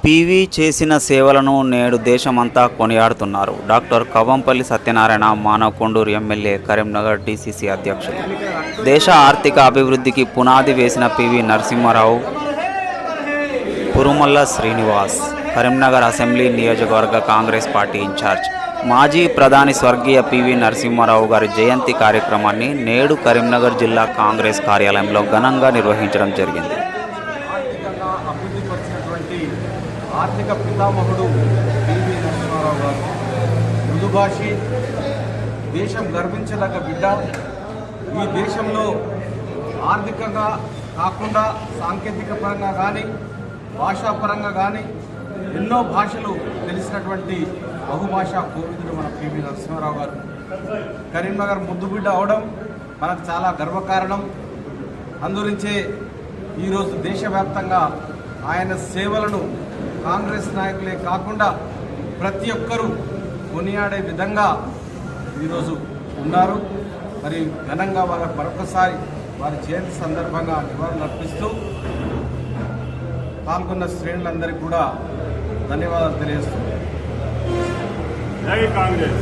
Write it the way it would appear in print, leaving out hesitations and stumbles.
PV చేసిన సేవలను నేడు దేశమంతా కొనియాడుతున్నారు. Doctor Kavampalli Satyanarayana Manakondur MLA, Karimnagar DCC అధ్యక్షులు. దేశ ఆర్థిక అభివృద్ధికి పునాది వేసిన పీవీ నరసింహారావు, కురుమల్ల శ్రీనివాస్ కరీంనగర్ అసెంబ్లీ నియోజకవర్గ కాంగ్రెస్ పార్టీ ఇన్ఛార్జ్. మాజీ ప్రధాని స్వర్గీయ పీవీ నరసింహారావు గారి జయంతి కార్యక్రమాన్ని నేడు కరీంనగర్ జిల్లా కాంగ్రెస్ కార్యాలయంలో ఘనంగా నిర్వహించడం జరిగింది. ఆర్థిక పితామహుడు పీవీ నరసింహారావు గారు మృదుభాషి, దేశం గర్వించదగ్గ బిడ్డ. ఈ దేశంలో ఆర్థికంగా కాకుండా సాంకేతిక పరంగా కానీ భాషాపరంగా కానీ ఎన్నో భాషలు తెలిసినటువంటి బహుభాషా కోవిదుడు మన పీవీ నరసింహారావు గారు. కరీంనగర్ ముద్దుబిడ్డ అవడం మనకు చాలా గర్వకారణం. అందుగురించే ఈరోజు దేశవ్యాప్తంగా ఆయన సేవలను కాంగ్రెస్ నాయకులే కాకుండా ప్రతి ఒక్కరూ కొనియాడే విధంగా ఈరోజు ఉన్నారు. మరి ఘనంగా వాళ్ళ మరొకసారి వారి జయంతి సందర్భంగా నివాళులు అర్పిస్తూ పాల్గొన్న శ్రేణులందరికీ కూడా ధన్యవాదాలు తెలియజేస్తున్నాను. జై కాంగ్రెస్.